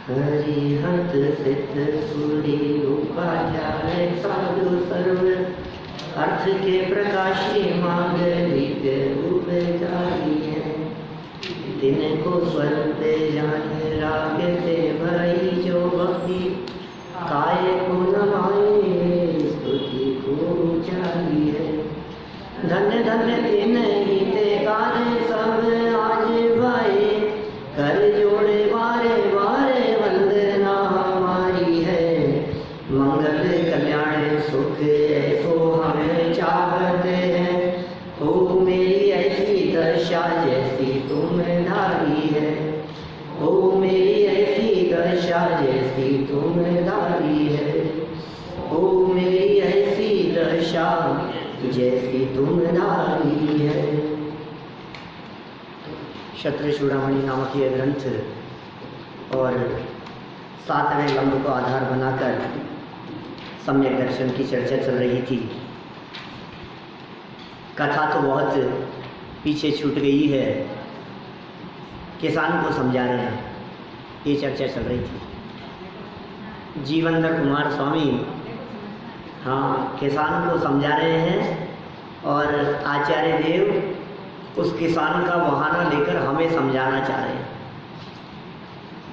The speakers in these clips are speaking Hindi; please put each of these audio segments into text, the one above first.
हरिहत सिद्ध सूरी उपाध्याय साधु सर्व अर्थ के प्रकाशी मांगलिक उपचारी है। तिनको स्वरूप जाने रागते भई जो भक्ति काय को नमाए स्तुति को उचारी है। धन्य धन्य दिन गीते कार्य सब आज भाई कर जोड़े बारे बारे वंदना हमारी है। मंगल कल्याण सुख ऐसो हमें चाहते हैं। हो मेरी ऐसी दशा जैसी तुम धारी है। हो मेरी ऐसी दशा जैसी तुम धारी है। हो मेरी ऐसी दशा जैसी तुम धारी है। शत्रचूड़ामणि नामक यह ग्रंथ और 7वें लंब को आधार बनाकर सम्यक दर्शन की चर्चा चल रही थी। कथा तो बहुत पीछे छूट गई है, किसान को समझा रहे हैं, ये चर्चा चल रही थी। जीवंदर कुमार स्वामी हाँ किसान को समझा रहे हैं और आचार्य देव उस किसान का बहाना लेकर हमें समझाना चाह रहे हैं।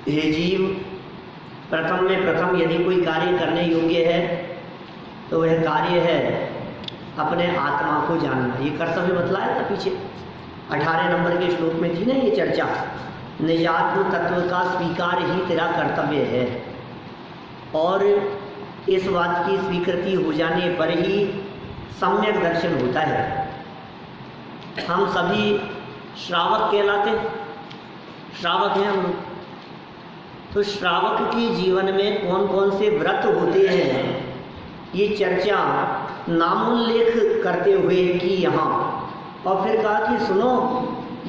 हे जीव, प्रथम में प्रथम यदि कोई कार्य करने योग्य है तो वह कार्य है अपने आत्मा को जानना। ये कर्तव्य बतलाया था पीछे 18 नंबर के श्लोक में थी ना ये चर्चा। निजात्म तत्व का स्वीकार ही तेरा कर्तव्य है और इस बात की स्वीकृति हो जाने पर ही सम्यक दर्शन होता है। हम सभी श्रावक कहलाते, श्रावक हैं हम लोग। तो श्रावक के जीवन में कौन कौन से व्रत होते हैं ये चर्चा नामोल्लेख करते हुए की यहाँ। और फिर कहा कि सुनो,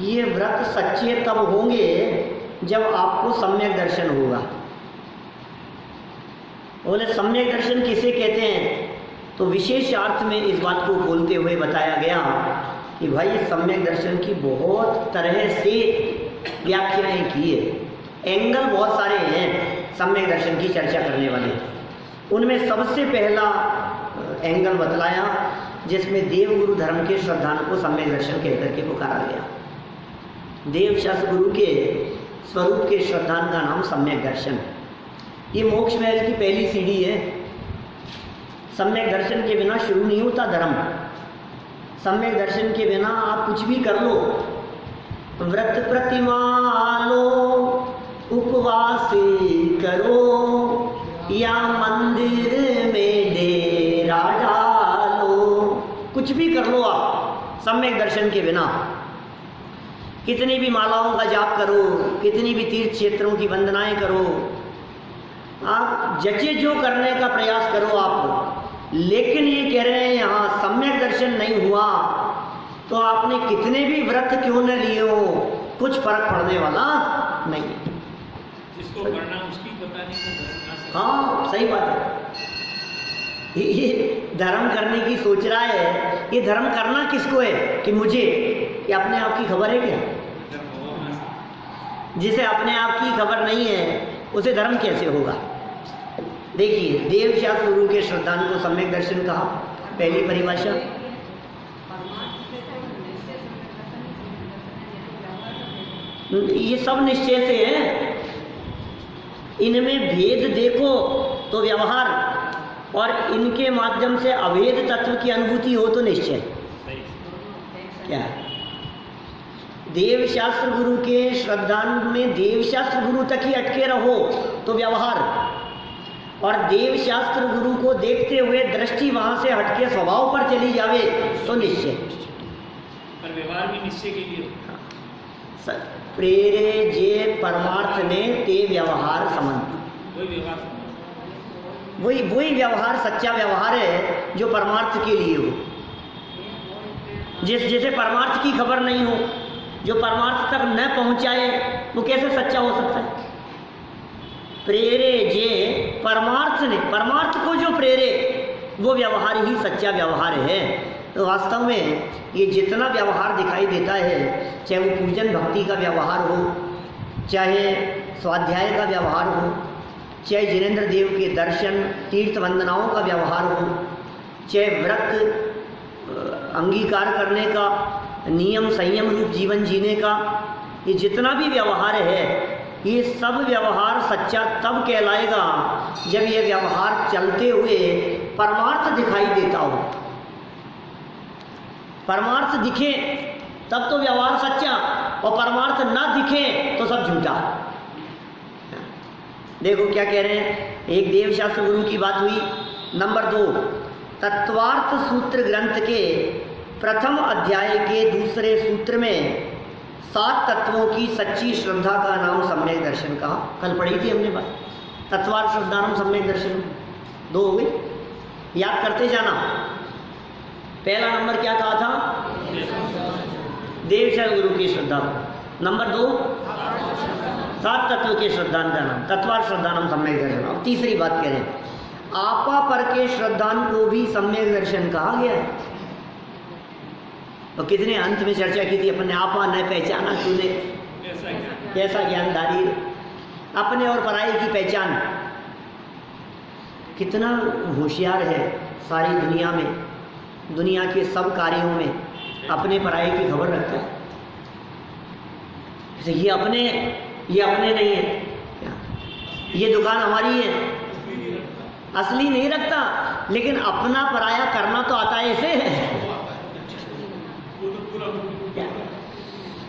ये व्रत सच्चे तब होंगे जब आपको सम्यक दर्शन होगा। बोले सम्यक दर्शन किसे कहते हैं? तो विशेष अर्थ में इस बात को खोलते हुए बताया गया कि भाई सम्यक दर्शन की बहुत तरह से व्याख्याएं की है। एंगल बहुत सारे हैं सम्यक दर्शन की चर्चा करने वाले। उनमें सबसे पहला एंगल बतलाया जिसमें देव गुरु धर्म के श्रद्धालु को सम्यक दर्शन कहकर के पुकारा गया। देव शास्त्र गुरु के स्वरूप के श्रद्धालु का नाम सम्यक दर्शन। ये मोक्ष महल की पहली सीढ़ी है। सम्यक दर्शन के बिना शुरू नहीं होता धर्म। सम्यक दर्शन के बिना आप कुछ भी कर लो, व्रत प्रतिमा लो, उपवास करो या मंदिर में डेरा डालो, कुछ भी कर लो आप सम्यक दर्शन के बिना। कितनी भी मालाओं का जाप करो, कितनी भी तीर्थ क्षेत्रों की वंदनाएं करो, आप जचे जो करने का प्रयास करो आप, लेकिन ये कह रहे हैं यहाँ सम्यक दर्शन नहीं हुआ तो आपने कितने भी व्रत क्यों न लिए हो, कुछ फर्क पड़ने वाला नहीं। जिसको करना उसकी पता नहीं। हाँ सही बात है। ये धर्म करने की सोच रहा है, ये धर्म करना किसको है कि मुझे, कि अपने आप की खबर है क्या? जिसे अपने आप की खबर नहीं है उसे धर्म कैसे होगा? देखिए, देव शास्त्र गुरु के श्रद्धालु को सम्यक दर्शन कहा, पहली परिभाषा। ये सब निश्चय से है। इनमें भेद देखो तो व्यवहार, और इनके माध्यम से अभेद तत्व की अनुभूति हो तो निश्चय। क्या देव शास्त्र गुरु के श्रद्धालु में देव शास्त्र गुरु तक ही अटके रहो तो व्यवहार, और देव शास्त्र गुरु को देखते हुए दृष्टि वहां से हटके स्वभाव पर चली जावे तो निश्चय। पर व्यवहार भी निश्चय के लिए प्रेरे जे परमार्थ ने ते व्यवहार संबंध। वही व्यवहार सच्चा व्यवहार है जो परमार्थ के लिए हो। जैसे परमार्थ की खबर नहीं हो, जो परमार्थ तक न पहुंचाए, वो कैसे सच्चा हो सकता है? प्रेरे जे परमार्थ ने, परमार्थ को जो प्रेरे वो व्यवहार ही सच्चा व्यवहार है। तो वास्तव में ये जितना व्यवहार दिखाई देता है, चाहे वो पूजन भक्ति का व्यवहार हो, चाहे स्वाध्याय का व्यवहार हो, चाहे जिनेंद्र देव के दर्शन तीर्थ वंदनाओं का व्यवहार हो, चाहे व्रत अंगीकार करने का, नियम संयम रूप जीवन जीने का, ये जितना भी व्यवहार है, ये सब व्यवहार सच्चा तब कहलाएगा जब ये व्यवहार चलते हुए परमार्थ दिखाई देता हो। परमार्थ दिखे तब तो व्यवहार सच्चा, और परमार्थ ना दिखे तो सब झूठा। देखो क्या कह रहे हैं, एक देवशास्त्र गुरु की बात हुई। नंबर 2, तत्वार्थ सूत्र ग्रंथ के प्रथम अध्याय के दूसरे सूत्र में 7 तत्वों की सच्ची श्रद्धा का नाम सम्यक दर्शन कहा। कल पढ़ी थी हमने बात, तत्वार्थ श्रद्धानम सम्यक दर्शन। 2 हो गई, याद करते जाना। पहला नंबर क्या कहा था, देवशास्त्र गुरु की श्रद्धा। नंबर 2, 7 तत्व के श्रद्धांतनम, तत्वार्थ श्रद्धानम सम्यक दर्शन। अब तीसरी बात कह रहे हैं, आपा पर के श्रद्धान को भी सम्यक दर्शन कहा गया है। और कितने अंत में चर्चा की थी, अपने आपा न पहचाना तूने कैसा ज्ञानधारी, अपने और पराई की पहचान। कितना होशियार है सारी दुनिया में, दुनिया के सब कार्यों में अपने पराई की खबर रखता है। ये अपने नहीं है, ये दुकान हमारी है, असली नहीं रखता, लेकिन अपना पराया करना तो आता है इसे।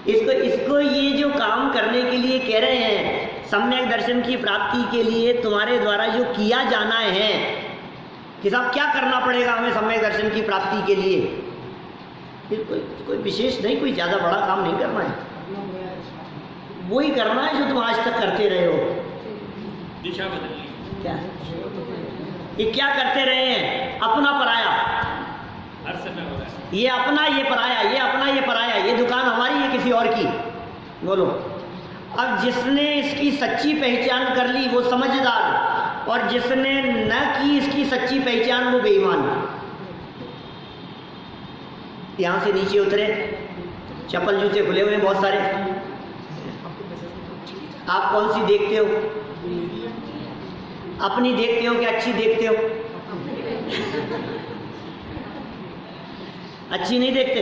इसको ये जो काम करने के लिए कह रहे हैं, सम्यक दर्शन की प्राप्ति के लिए तुम्हारे द्वारा जो किया जाना है कि साहब क्या करना पड़ेगा हमें सम्यक दर्शन की प्राप्ति के लिए, कोई विशेष नहीं, कोई ज़्यादा बड़ा काम नहीं करना है, वही करना है जो तुम आज तक करते रहे हो। दिशा बदलनी। क्या ये क्या करते रहे हैं, अपना पराया, हर समय हो रहा है। ये अपना ये पराया, ये अपना ये पराया, ये दुकान हमारी है किसी और की। बोलो, अब जिसने इसकी सच्ची पहचान कर ली वो समझदार, और जिसने न की इसकी सच्ची पहचान वो बेईमान। यहां से नीचे उतरे, चप्पल जूते खुले हुए बहुत सारे, आप कौन सी देखते हो, अपनी देखते हो कि अच्छी देखते हो? अच्छी नहीं देखते,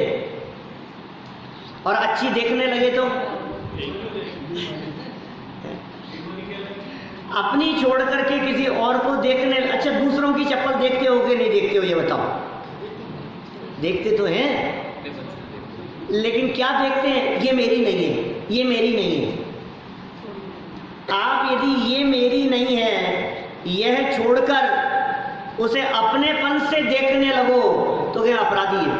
और अच्छी देखने लगे तो अपनी छोड़ करके किसी और को देखने। अच्छा, दूसरों की चप्पल देखते हो कि नहीं देखते हो ये बताओ? देखते तो हैं, लेकिन क्या देखते हैं, ये मेरी नहीं है, ये मेरी नहीं है। आप यदि ये मेरी नहीं है यह छोड़कर उसे अपनेपन से देखने लगो तो क्या अपराधी है,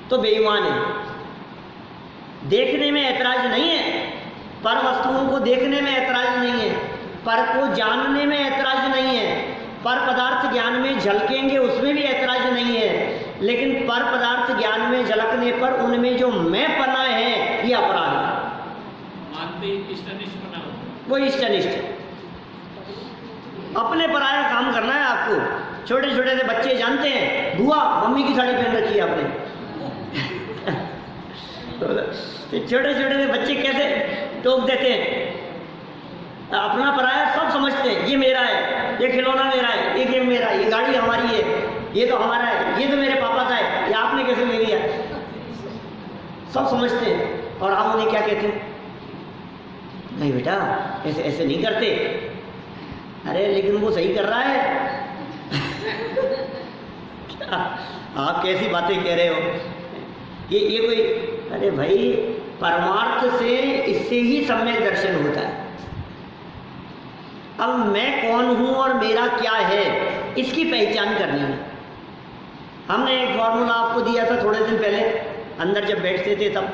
तो बेईमान है। देखने में ऐतराज नहीं है, पर वस्तुओं को देखने में ऐतराज नहीं है, पर को जानने में ऐतराज नहीं है, पर पदार्थ ज्ञान में झलकेंगे उसमें भी ऐतराज नहीं है, लेकिन पर पदार्थ ज्ञान में झलकने पर उनमें जो मैं पना है ये अपराध है। मानते इष्टनिष्ठ बना वो इष्टनिष्ठ, अपने पराया काम करना है आपको। छोटे छोटे से बच्चे जानते हैं, बुआ मम्मी की साड़ी पहन रखी है आपने। छोटे छोटे से बच्चे कैसे टोक देते हैं, अपना पराया सब समझते हैं, ये मेरा है, ये खिलौना मेरा है, ये गेम मेरा है, ये गाड़ी हमारी है, ये तो हमारा है, ये तो मेरे पापा का है, ये आपने कैसे ले लिया, सब समझते हैं। और हम उन्हें क्या कहते हैं, नहीं बेटा ऐसे ऐसे नहीं करते। अरे लेकिन वो सही कर रहा है। आप कैसी बातें कह रहे हो, ये कोई, अरे भाई परमार्थ से इससे ही सम्यक दर्शन होता है। अब मैं कौन हूं और मेरा क्या है इसकी पहचान करनी है। हमने एक फॉर्मूला आपको दिया था थोड़े दिन पहले, अंदर जब बैठते थे तब,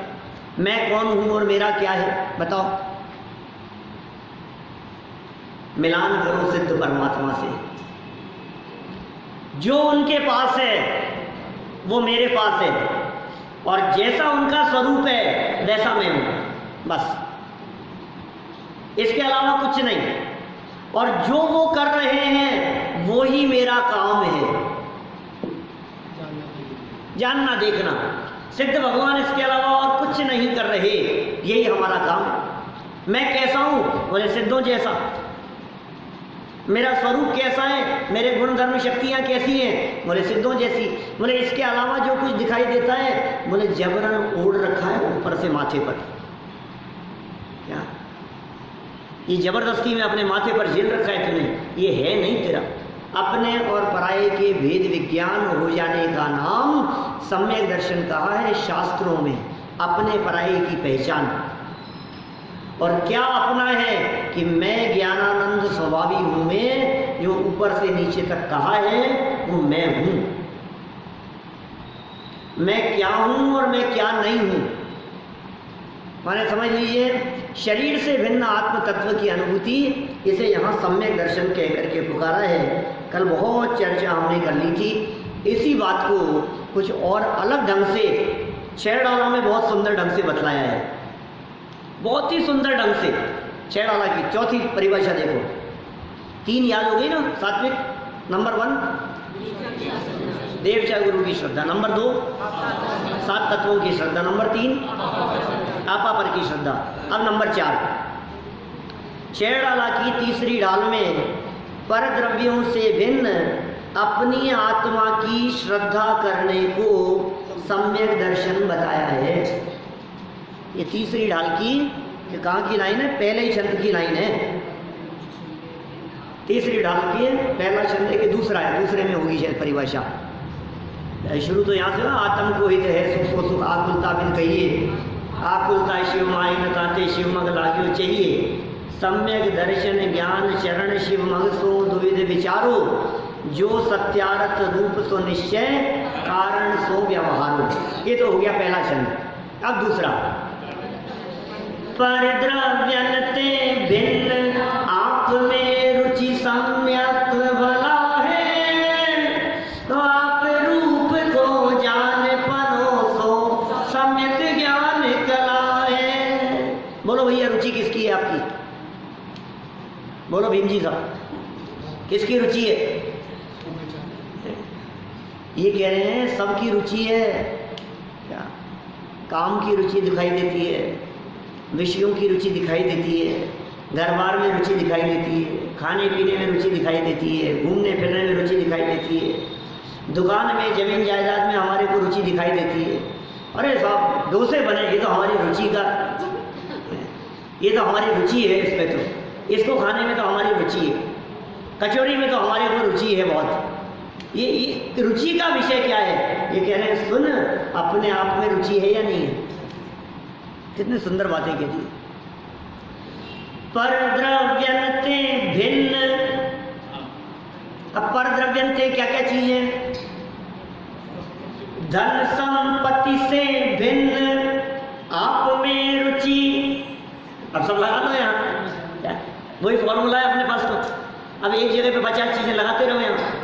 मैं कौन हूं और मेरा क्या है बताओ। मिलान करो सिद्ध परमात्मा से, जो उनके पास है वो मेरे पास है, और जैसा उनका स्वरूप है वैसा मैं हूं, बस इसके अलावा कुछ नहीं। और जो वो कर रहे हैं वो ही मेरा काम है, जानना देखना। सिद्ध भगवान इसके अलावा और कुछ नहीं कर रहे, यही हमारा काम है। मैं कैसा हूँ? बोले सिद्धों जैसा। मेरा स्वरूप कैसा है? मेरे गुण धर्म शक्तियाँ कैसी हैं? बोले सिद्धों जैसी। बोले इसके अलावा जो कुछ दिखाई देता है, बोले जबरन ओढ़ रखा है ऊपर से माथे पर। क्या ये जबरदस्ती में अपने माथे पर झेल रखा है तूने? ये है नहीं तेरा। अपने और पराये के भेद विज्ञान हो जाने का नाम सम्यक दर्शन कहा है शास्त्रों में, अपने पराये की पहचान। और क्या अपना है कि मैं ज्ञानानंद स्वभावी हूं, मैं जो ऊपर से नीचे तक कहा है वो मैं हूं। मैं क्या हूं और मैं क्या नहीं हूं। माने समझ लीजिए, शरीर से भिन्न आत्म तत्व की अनुभूति, इसे यहाँ सम्यक दर्शन कह करके पुकारा है। कल बहुत चर्चा हमने कर ली थी इसी बात को, कुछ और अलग ढंग से छेड़ाला में बहुत सुंदर ढंग से बतलाया है, बहुत ही सुंदर ढंग से। छेड़ाला की चौथी परिभाषा देखो, 3 याद हो गई ना, सात्विक नंबर 1, देव च गुरु की श्रद्धा नंबर 2, 7 तत्वों की श्रद्धा नंबर 3, आपा पर की श्रद्धा। अब नंबर 4, छेड़ाला की तीसरी ढाल में पर द्रव्यों से भिन्न अपनी आत्मा की श्रद्धा करने को सम्यक दर्शन बताया है। ये तीसरी ढाल की, कहाँ की लाइन है? पहले ही छंद की लाइन है। तीसरी ढाल की पहला छंद है कि दूसरा है, दूसरे में होगी शायद परिभाषा। शुरू तो यहाँ से ना, आत्म को हित है सुख सुख आकुलता बिन कहिए, आकुलता शिव माई न ताते शिव मग लागियो चाहिए। सम्यक दर्शन ज्ञान चरण शिव मग सो द्विविध विचारो, जो सत्यारथ रूप सो निश्चय कारण सो व्यवहारो। ये तो हो गया पहला छंद। अब दूसरा, परद्रव्यन्ते भिन्न आप में रुचि सम्यक भला है, तो आप रूप को जान परोसो सम्यक ज्ञान कला है। बोलो भैया, रुचि किसकी है आपकी? बोलो भीम जी साहब, किसकी रुचि है? ये कह रहे हैं सबकी रुचि है। क्या? काम की रुचि दिखाई देती है, विषयों की रुचि दिखाई देती है, घर बार में रुचि दिखाई देती है, खाने पीने में रुचि दिखाई देती है, घूमने फिरने में रुचि दिखाई देती है, दुकान में जमीन जायदाद में हमारे को रुचि दिखाई देती है। अरे साहब डोसे बने, ये तो हमारी रुचि का, ये तो हमारी रुचि है, इस पे तो इसको खाने में तो हमारी रुचि है, कचौड़ी में तो हमारे को रुचि है बहुत। ये रुचि का विषय क्या है? ये कह रहे हैं सुन, अपने आप में रुचि है या नहीं है? कितनी सुंदर बातें कह दी। परद्रव्यन्ते भिन्न, अब परद्रव्यन्ते क्या क्या चीज है? धन संपत्ति से भिन्न आप में रुचि। अब सब लगा लो यहाँ, वही फॉर्मूला है अपने पास। तो अब एक जगह पे 50 चीजें लगाते रहो यहाँ।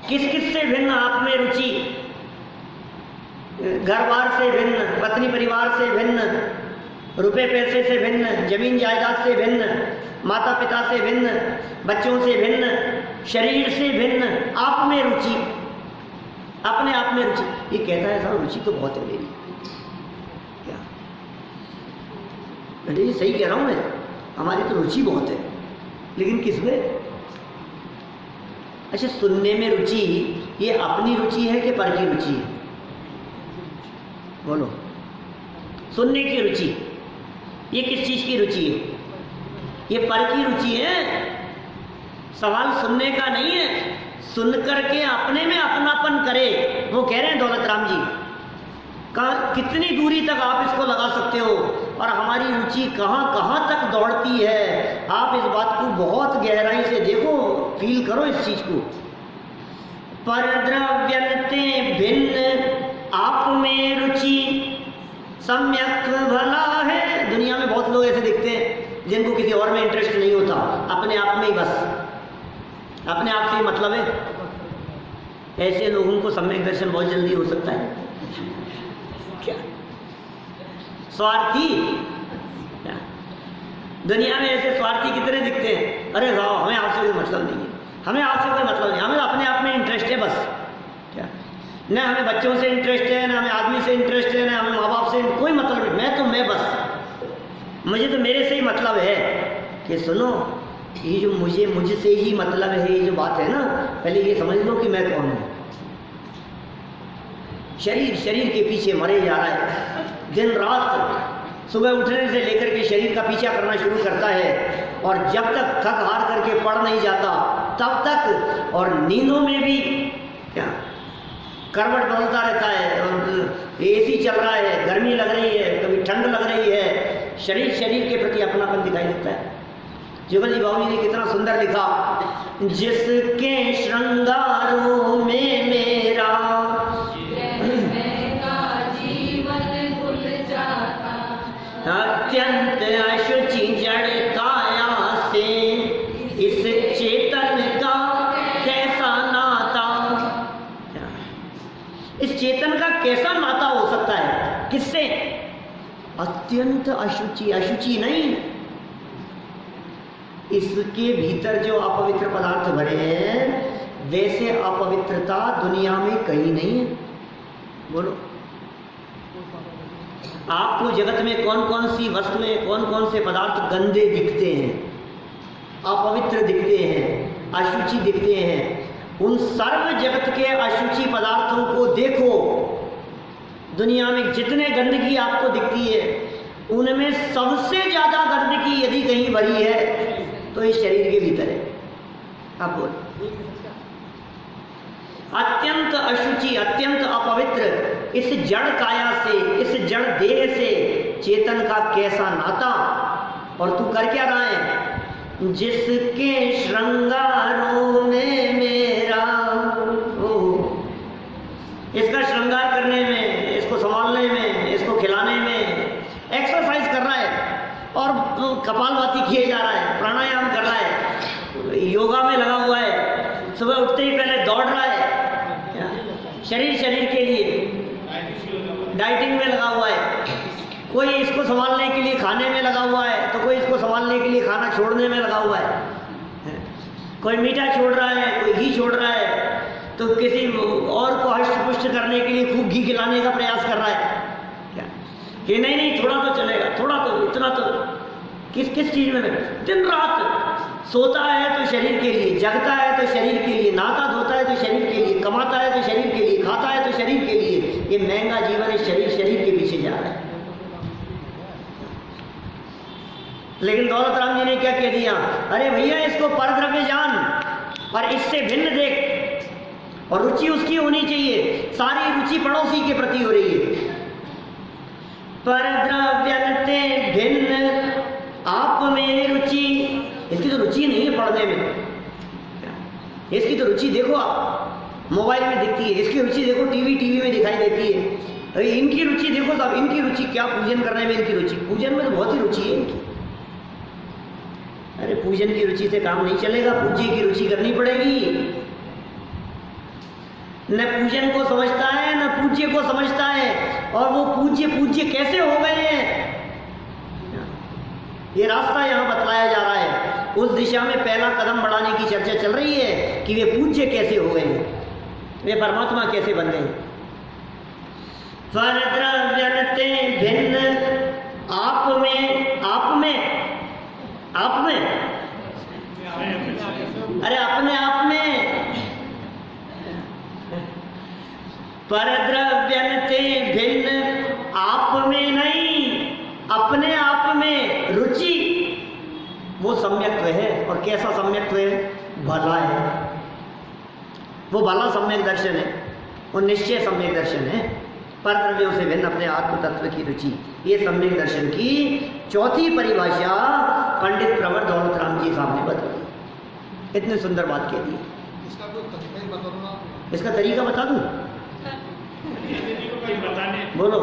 किस किस से भिन्न आप में रुचि? घर बार से भिन्न, पत्नी परिवार से भिन्न, रुपए पैसे से भिन्न, जमीन जायदाद से भिन्न, माता पिता से भिन्न, बच्चों से भिन्न, शरीर से भिन्न, आप में रुचि, अपने आप में रुचि। ये कहता है साहब रुचि तो बहुत है मेरी। क्या जी सही कह रहा हूँ मैं? हमारी तो रुचि बहुत है, लेकिन किसमें? अच्छा, सुनने में रुचि, ये अपनी रुचि है कि पर की रुचि है? बोलो। सुनने की रुचि, ये किस चीज की रुचि है? ये पर की रुचि है। सवाल सुनने का नहीं है, सुन करके अपने में अपनापन करे। वो कह रहे हैं दौलत राम जी, कितनी दूरी तक आप इसको लगा सकते हो और हमारी रुचि कहाँ कहाँ तक दौड़ती है। आप इस बात को बहुत गहराई से देखो, फील करो इस चीज को। परद्रव्यन्ते भिन्न आप में रुचि सम्यक भला है। दुनिया में बहुत लोग ऐसे दिखते हैं जिनको किसी और में इंटरेस्ट नहीं होता, अपने आप में ही बस, अपने आप से ही मतलब है। ऐसे लोगों को सम्यक दर्शन बहुत जल्दी हो सकता है। क्या स्वार्थी? क्या? दुनिया में ऐसे स्वार्थी कितने दिखते हैं? अरे वाह, हमें आपसे कोई मतलब नहीं है, हमें आपसे कोई मतलब नहीं, हमें अपने आप में इंटरेस्ट है बस। क्या? न हमें बच्चों से इंटरेस्ट है, न हमें आदमी से इंटरेस्ट है, न हमें माँ बाप से, कोई मतलब नहीं, मैं तो मैं बस। मुझे तो मेरे से ही मतलब है कि सुनो, ये जो मुझसे ही मतलब है, ये जो बात है ना, पहले ये समझ लो कि मैं कौन हूँ। शरीर के पीछे मरे जा रहा है, दिन रात सुबह उठने से लेकर के शरीर का पीछा करना शुरू करता है, और जब तक थक हार करके पड़ नहीं जाता तब तक, और नींदों में भी क्या करवट बदलता रहता है, और एसी चल रहा है, गर्मी लग रही है, कभी ठंड लग रही है, शरीर के प्रति अपनापन दिखाई देता है। जुगल जी बाबू जी ने कितना सुंदर लिखा, जिसके श्रृंगारों में मेरा अत्यंत अशुचि जड़ काया से, इस चेतन का कैसा नाता, इस चेतन का कैसा नाता हो सकता है, किससे? अत्यंत अशुचि, अशुचि नहीं, इसके भीतर जो अपवित्र पदार्थ भरे हैं वैसे अपवित्रता दुनिया में कहीं नहीं है। बोलो, आपको जगत में कौन कौन सी वस्तुएं, कौन कौन से पदार्थ गंदे दिखते हैं, अपवित्र दिखते हैं, अशुचि दिखते हैं? उन सर्व जगत के अशुचि पदार्थों को देखो, दुनिया में जितने गंदगी आपको दिखती है उनमें सबसे ज्यादा गंदगी यदि कहीं भरी है तो इस शरीर के भीतर है। आप बोलो, अत्यंत अशुचि, अत्यंत अपवित्र इस जड़ काया से, इस जड़ देह से चेतन का कैसा नाता, और तू कर क्या रहा है? जिसके श्रृंगारों में मेरा, इसका श्रृंगार करने में, इसको संभालने में, इसको खिलाने में एक्सरसाइज कर रहा है, और कपालभाति किए जा रहा है, प्राणायाम कर रहा है, योगा में लगा हुआ है, सुबह उठते ही पहले दौड़ रहा है, शरीर के लिए डाइटिंग में लगा हुआ है, कोई इसको संभालने के लिए खाने में लगा हुआ है, तो कोई इसको संभालने के लिए खाना छोड़ने में लगा हुआ है, कोई मीठा छोड़ रहा है, कोई घी छोड़ रहा है, तो किसी और को हष्ट पुष्ट करने के लिए खूब घी खिलाने का प्रयास कर रहा है कि नहीं थोड़ा तो चलेगा, थोड़ा तो, इतना तो, किस चीज में दिन रात सोता है तो शरीर के लिए, जगता है तो शरीर के लिए, नहाता धोता है तो शरीर के लिए, कमाता है तो शरीर के लिए, खाता है तो शरीर के लिए। ये महंगा जीवन है, शरीर के पीछे जा रहा है। लेकिन दौलत राम जी ने क्या कह दिया, अरे भैया इसको परद्रव्य जान और इससे भिन्न देख, और रुचि उसकी होनी चाहिए, सारी रुचि पड़ोसी के प्रति हो रही है। परद्रव्यन्ते भिन्न आप में रुचि, इसकी तो रुचि नहीं है पढ़ने में, इसकी तो रुचि देखो आप मोबाइल में दिखती है, इसकी रुचि देखो टीवी में दिखाई देती है। अरे इनकी रुचि देखो साहब, इनकी रुचि क्या, पूजन करने में इनकी रुचि, पूजन में तो बहुत ही रुचि है इनकी। अरे पूजन की रुचि से काम नहीं चलेगा, पूज्य की रुचि करनी पड़ेगी। न पूजन को समझता है न पूज्य को समझता है, और वो पूज्य कैसे हो गए हैं, ये रास्ता यहाँ बतलाया जा रहा है। उस दिशा में पहला कदम बढ़ाने की चर्चा चल रही है कि वे पूज्य कैसे हो गए हैं, वे परमात्मा कैसे बन गए। परद्रव्यन्ते भिन्न आप में अरे अपने आप में, परद्रव्यन्ते भिन्न आप में नहीं, अपने आप में रुचि, वो सम्यक्त्व है। और कैसा सम्यक्त्व है? भला है, वो भला सम्यक दर्शन है, वो निश्चय सम्यक दर्शन है। परद्रव्यों से भिन्न अपने आत्म तत्व की रुचि, ये सम्यक दर्शन की चौथी परिभाषा पंडित प्रवर दौलत राम जी साहब ने बताई। इतनी सुंदर बात कह दी। इसका तरीका बता दूं? बोलो।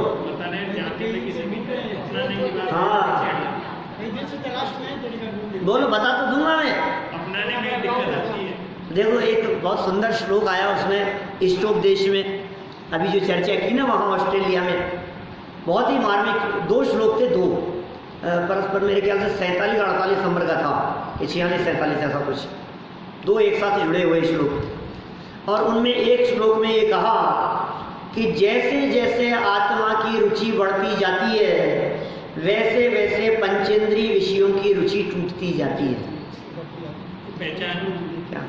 हाँ बोलो, बता तो दूंगा मैं। अपनाने में दिक्कत आती है। देखो एक बहुत सुंदर श्लोक आया उसमें, स्टोक देश में अभी जो चर्चा की ना वहाँ ऑस्ट्रेलिया में, बहुत ही मार्मिक 2 श्लोक थे, 2 परस्पर मेरे ख्याल से 47 और 48 नंबर का था, 46-47 ऐसा कुछ, 2 एक साथ जुड़े हुए श्लोक। और उनमें एक श्लोक में ये कहा कि जैसे जैसे आत्मा की रुचि बढ़ती जाती है वैसे वैसे पंचेंद्रीय विषयों की रुचि टूटती जाती है। पहचान क्या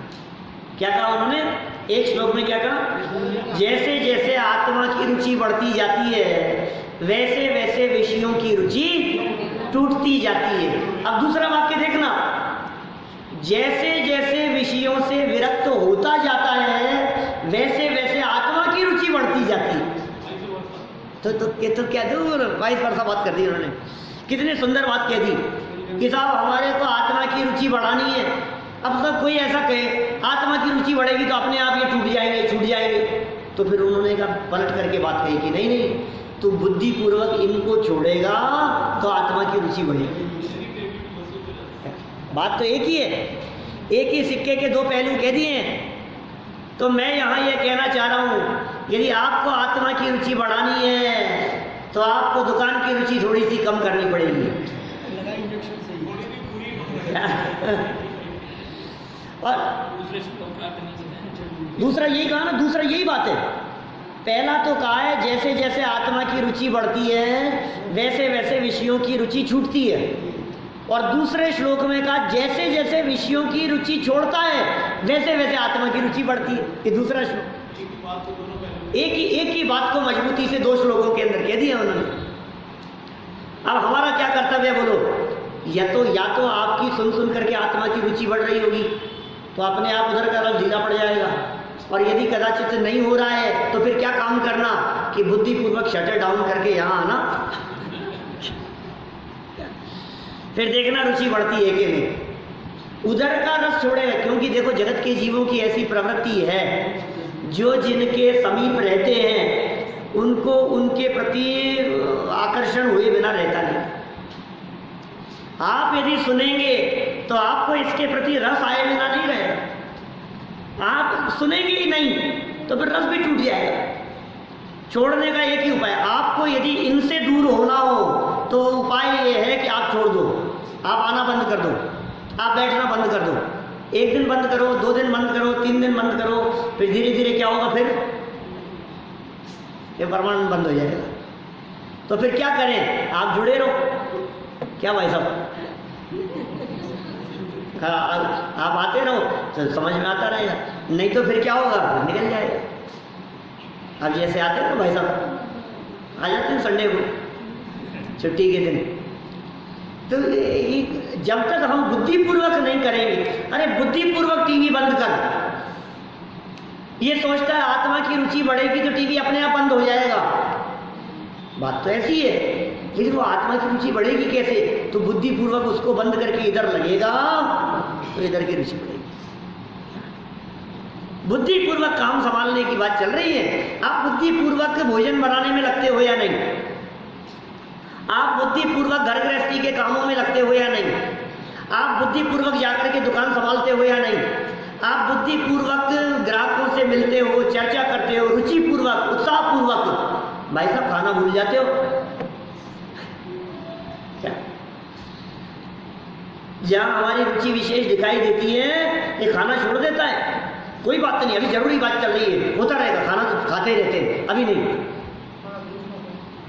क्या कहा उन्होंने एक श्लोक में? क्या कहा? जैसे जैसे आत्मा की रुचि बढ़ती जाती है वैसे वैसे विषयों की रुचि टूटती जाती है। अब दूसरा वाक्य देखना, जैसे जैसे विषयों से विरक्त होता जाता है वैसे वैसे आत्मा की रुचि बढ़ती जाती है। तो क्या दूर वाइस वर्षा बात कर दी उन्होंने, कितनी सुंदर बात कह दी कि साहब हमारे को आत्मा की रुचि बढ़ानी है। अब सब कोई ऐसा कहे आत्मा की रुचि बढ़ेगी तो अपने आप ये छूट जाएंगे। तो फिर उन्होंने कहा पलट करके बात कही कि नहीं, तू बुद्धिपूर्वक इनको छोड़ेगा तो आत्मा की रुचि बढ़ेगी। बात तो एक ही है, एक ही सिक्के के दो पहलू कह दिए हैं। तो मैं यहाँ ये कहना चाह रहा हूँ, यदि आपको आत्मा की रुचि बढ़ानी है तो आपको दुकान की रुचि थोड़ी सी कम करनी पड़ेगी। और दूसरा यही कहा ना, दूसरा यही बात है। पहला तो कहा है जैसे जैसे आत्मा की रुचि बढ़ती है वैसे वैसे विषयों की रुचि छूटती है, और दूसरे श्लोक में कहा जैसे जैसे विषयों की रुचि छोड़ता है वैसे वैसे आत्मा की रुचि बढ़ती है। ये दूसरा श्लोक एक ही बात को मजबूती से दो श्लोकों के अंदर कह दिया उन्होंने। अब हमारा क्या कर्तव्य है बोलो? या तो आपकी सुन सुन करके आत्मा की रुचि बढ़ रही होगी तो अपने आप उधर का रस ढीला पड़ जाएगा, और यदि कदाचित नहीं हो रहा है तो फिर क्या काम करना कि बुद्धिपूर्वक शटर डाउन करके यहाँ आना, फिर देखना रुचि बढ़ती है कि नहीं। उधर का रस छोड़ेगा, क्योंकि देखो जगत के जीवों की ऐसी प्रवृत्ति है, जो जिनके समीप रहते हैं उनको उनके प्रति आकर्षण हुए बिना रहता नहीं। आप यदि सुनेंगे तो आपको इसके प्रति रस आए बिना नहीं रहेगा। आप सुनेंगे ही नहीं तो फिर रस भी टूट जाएगा। छोड़ने का एक ही उपाय, आपको यदि इनसे दूर होना हो तो उपाय ये है कि आप छोड़ दो, आप आना बंद कर दो, आप बैठना बंद कर दो। एक दिन बंद करो, 2 दिन बंद करो, 3 दिन बंद करो, फिर धीरे धीरे क्या होगा, फिर ये परमानेंट बंद हो जाएगा। तो फिर क्या करें, आप जुड़े रहो। क्या भाई साहब, आप आते रहो तो समझ में आता रहेगा, नहीं तो फिर क्या होगा, निकल जाएगा। अब जैसे आते हैं ना भाई साहब, आ जाते हैं संडे को छुट्टी के दिन, तो जब तक हम बुद्धिपूर्वक नहीं करेंगे, अरे बुद्धिपूर्वक टीवी बंद कर, ये सोचता है आत्मा की रुचि बढ़ेगी तो टीवी अपने आप बंद हो जाएगा। बात तो ऐसी है, लेकिन वो आत्मा की रुचि बढ़ेगी कैसे? तो बुद्धिपूर्वक उसको बंद करके इधर लगेगा तो इधर की रुचि बढ़ेगी। बुद्धिपूर्वक काम संभालने की बात चल रही है। आप बुद्धिपूर्वक भोजन बनाने में लगते हो या नहीं? आप बुद्धिपूर्वक घर गृहस्थी के कामों में लगते हो या नहीं? आप बुद्धिपूर्वक जाकर के दुकान संभालते हो या नहीं? आप बुद्धिपूर्वक ग्राहकों से मिलते हो, चर्चा करते हो, रुचिपूर्वक, उत्साहपूर्वक। भाई साहब खाना भूल जाते हो क्या? जहां हमारी रुचि विशेष दिखाई देती है ये खाना छोड़ देता है, कोई बात नहीं, अभी जरूरी बात चल रही है, होता रहेगा, खाना तो खाते रहते हैं, अभी नहीं,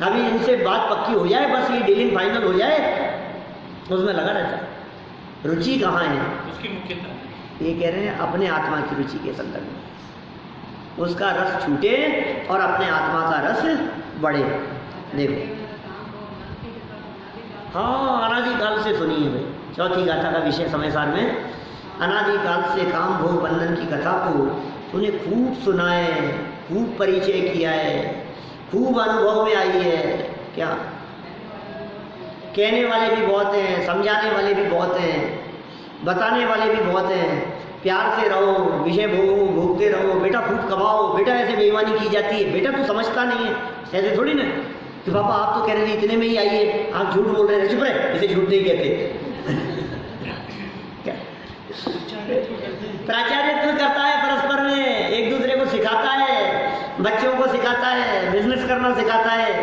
अभी इनसे बात पक्की हो जाए, बस ये डीलिंग फाइनल हो जाए, उसमें लगा रहता है। रुचि कहाँ है? उसकी मुख्यता ये कह रहे हैं अपने आत्मा की रुचि के संदर्भ में, उसका रस छूटे और अपने आत्मा का रस बढ़े। देखो, हाँ, अनादिकाल से सुनी है भाई, चौथी गाथा का विषय समय सार में, अनादिकाल से काम भोग बंधन की कथा को तूने खूब सुना है, खूब परिचय किया है, खूब अनुभव में आई है। क्या कहने वाले भी बहुत हैं, समझाने वाले भी बहुत हैं, बताने वाले भी बहुत हैं, प्यार से रहो, विषय भोगो, भोगते रहो, बेटा खूब कमाओ, बेटा ऐसे बेईमानी की जाती है, बेटा तू समझता नहीं है, ऐसे थोड़ी ना कि पापा आप तो कह रहे थे इतने में ही आइए, आप झूठ बोल रहे हैं, चुप रहे, इसे झूठ नहीं कहते। प्राचार्यत्व करता है परस्पर में, एक दूसरे को सिखाता है, बच्चों को सिखाता है, बिजनेस करना सिखाता है,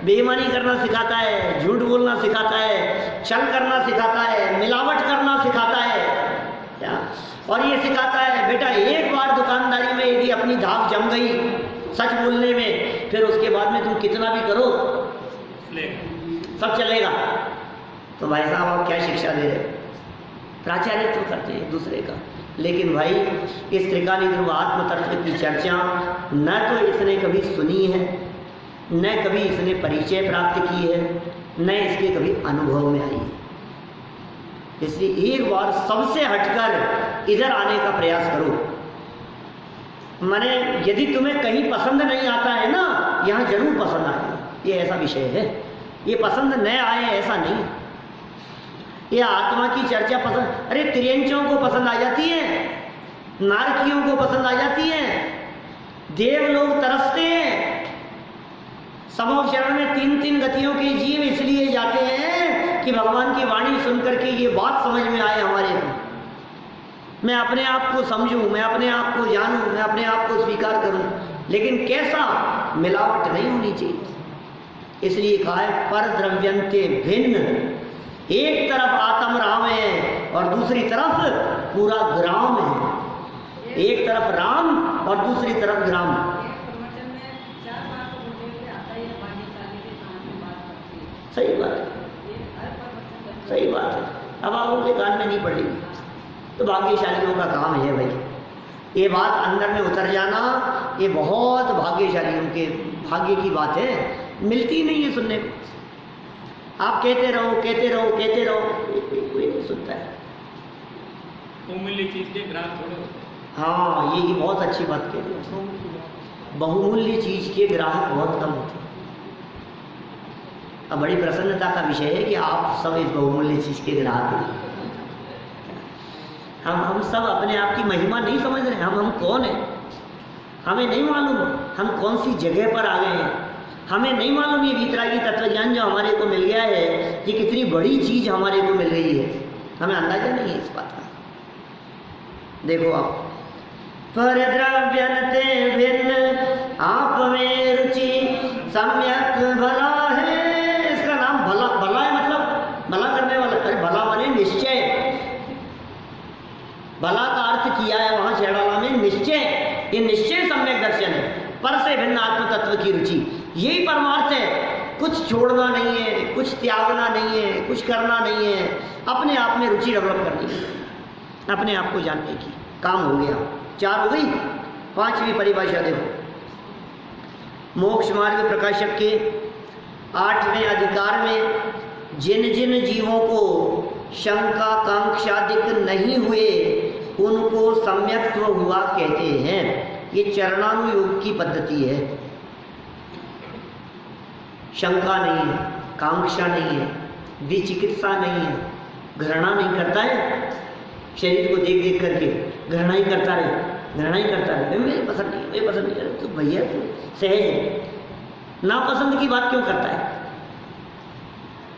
बेईमानी करना सिखाता है, झूठ बोलना सिखाता है, छल करना सिखाता है, मिलावट करना सिखाता है। क्या? और ये सिखाता है बेटा एक बार दुकानदारी में यदि अपनी धाक जम गई सच बोलने में, फिर उसके बाद में तुम कितना भी करो सब चलेगा। तो भाई साहब आप क्या शिक्षा दे रहे हो? प्राचार्य तो करते हैं दूसरे का, लेकिन भाई इस त्रिकाली ध्रुव आत्म तत्व की चर्चा न तो इसने कभी सुनी है, न कभी इसने परिचय प्राप्त की है, न इसके कभी अनुभव में आई है। इसलिए एक बार सबसे हटकर इधर आने का प्रयास करो। माने यदि तुम्हें कहीं पसंद नहीं आता है ना, यहाँ जरूर पसंद आएगा, ये ऐसा विषय है। ये पसंद न आए ऐसा नहीं, ये आत्मा की चर्चा पसंद, अरे त्रियंचों को पसंद आ जाती है, नारकियों को पसंद आ जाती है, देव लोग तरसते हैं। समोह शरण में 3-3 गतियों के जीव इसलिए जाते हैं कि भगवान की वाणी सुनकर के ये बात समझ में आए हमारे को, मैं अपने आप को समझूं, मैं अपने आप को जानूं, मैं अपने आप को स्वीकार करूं, लेकिन कैसा, मिलावट नहीं होनी चाहिए। इसलिए कहा है पर द्रव्यंते भिन्न, एक तरफ आत्म राम है और दूसरी तरफ पूरा ग्राम है। एक तरफ राम और दूसरी तरफ ग्राम। सही बात है, सही बात है। अब आप उनके कान में नहीं पड़ेगी तो भाग्यशालियों का काम है भाई। ये बात अंदर में उतर जाना, ये बहुत भाग्यशालियों के भाग्य की बात है, मिलती नहीं है सुनने को। आप कहते रहो कहते रहो कहते रहो, कोई नहीं सुनता है। बहुमूल्य चीज के ग्राहक थोड़े होते हैं। हाँ, ये बहुत अच्छी बात कह रहे हो। बहुमूल्य चीज के ग्राहक बहुत कम होते हैं। अब बड़ी प्रसन्नता का विषय है कि आप सब इस बहुमूल्य चीज के ग्राहक हैं। हम सब अपने आप की महिमा नहीं समझ रहे। हम कौन है हमें नहीं मालूम, हम कौन सी जगह पर आ गए हैं हमें नहीं मालूम। ये वीतरागी तत्व ज्ञान जो हमारे को मिल गया है, ये कितनी बड़ी चीज हमारे को मिल रही है, हमें अंदाजा नहीं है इस बात का। देखो आप, पर द्रव्यन्ते भिन्न आप में रुचि सम्यक भला है। इसका नाम भला, भला है मतलब भला करने वाला। अरे भला माने निश्चय, भला का अर्थ किया है वहां छेड़ाला में निश्चय। ये निश्चय सम्यक दर्शन है, पर से भिन्न आत्म तत्व की रुचि, यही परमार्थ है। कुछ छोड़ना नहीं है, कुछ त्यागना नहीं है, कुछ करना नहीं है, अपने आप में रुचि डेवलप करनी है, अपने आप को जानने की। काम हो गया, 4 हो गई। 5वीं परिभाषा देखो, मोक्ष मार्ग प्रकाशक के 8वें अधिकार में जिन जिन जीवों को शंका कांक्षादिक नहीं हुए उनको सम्यक्त्व हुआ कहते हैं। ये चरणानुयोग की पद्धति है। शंका नहीं है, कांक्षा नहीं है, विचिकित्सा नहीं है, घृणा नहीं करता है। शरीर को देख देख करके घृणा ही करता रहे, घृणा ही करता रहे, मेरे पसंद नहीं, मेरे पसंद नहीं। तो भैया तो सहज है, नापसंद की बात क्यों करता है?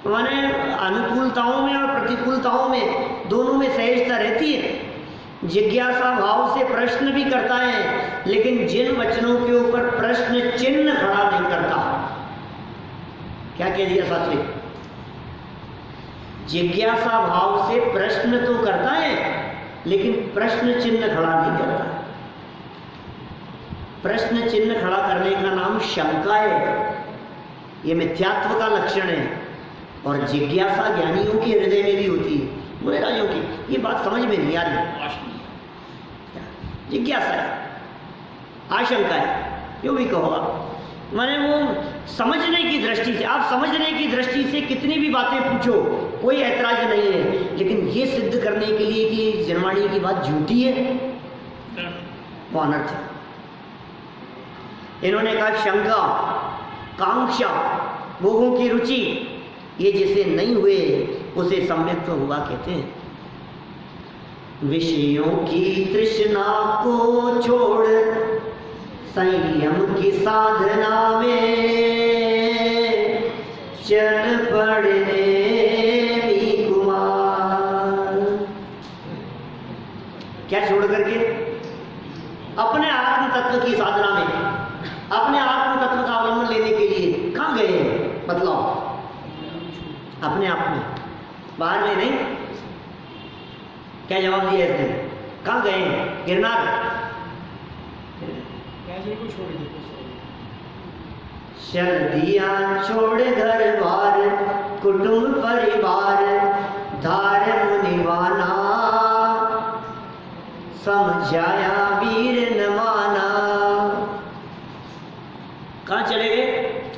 माने अनुकूलताओं में और प्रतिकूलताओं में दोनों में सहजता रहती है। जिज्ञासा भाव से प्रश्न भी करता है, लेकिन जिन वचनों के ऊपर प्रश्न चिन्ह खड़ा नहीं करता। क्या कह दिया साथी? जिज्ञासा भाव से प्रश्न तो करता है, लेकिन प्रश्न चिन्ह खड़ा नहीं करता। प्रश्न चिन्ह खड़ा करने का नाम शंका है। ये मिथ्यात्व का लक्षण है। और जिज्ञासा ज्ञानियों के हृदय में भी होती है, मुनिराजों की। ये बात समझ में नहीं आ रही। जिज्ञासा है, आशंका है, क्यों भी कहो आप। माने वो समझने की दृष्टि से, आप समझने की दृष्टि से कितनी भी बातें पूछो, कोई ऐतराज नहीं है, लेकिन ये सिद्ध करने के लिए कि जनवाणी की बात झूठी है, वो अनर्थ है। इन्होंने कहा शंका, कांक्षा, भोगों की रुचि, ये जिसे नहीं हुए उसे सम्यक्त्व हुआ कहते हैं। विषयों की तृष्णा को छोड़ संयम की साधना में चल पड़ने भी कुमार। क्या छोड़ करके? अपने आत्म तत्व की साधना में, अपने आत्म तत्व का अवलंबन लेने के लिए कहाँ गए हैं? बतलाओ। अपने आप में, बाहर में नहीं। क्या जवाब दिया इसने? कहाँ गए हैं? गिरनार चल दिया छोड़ घर बार कुटुंब परिवार धार मुनिवाना समझाया वीर न माना। कहाँ चले गए?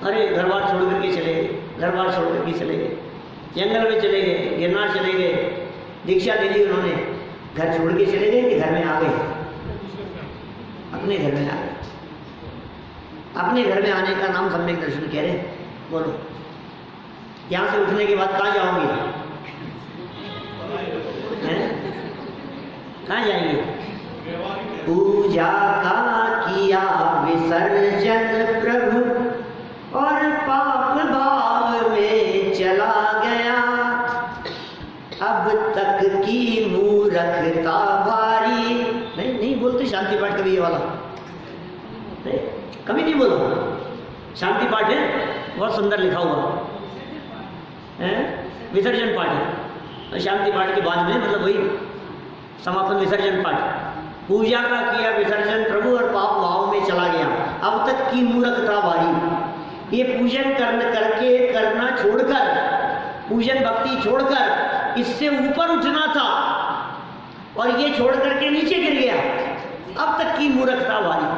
अरे घर बार छोड़ करके चले गए, घर बार छोड़ करके चले गए, जंगल में चले गए, गिरनार चले गए, दीक्षा ले ली उन्होंने, घर छोड़ के चले गए कि घर में आ गए? अपने घर में आ गए। अपने घर में आने का नाम सम्यक दर्शन कह रहे। बोलो, यहाँ से उठने के बाद कहाँ जाओगे? कहाँ जाएंगे? पूजा का किया विसर्जन प्रभु और पाप भाव में चला गया, अब तक की मूर्खता भारी। नहीं बोलते शांति पाठ कभी ये वाला? नहीं, कभी नहीं बोला। शांति पाठ है, बहुत सुंदर लिखा हुआ है, विसर्जन पाठ है। और शांति पाठ के बाद में मतलब वही समापन विसर्जन पाठ। पूजा का किया विसर्जन प्रभु और पाप भाव में चला गया, अब तक की मूर्खता भारी। ये पूजन करना छोड़कर, पूजन भक्ति छोड़कर इससे ऊपर उठना था और ये छोड़ करके नीचे गिर गया, अब तक की मूर्खता भारी।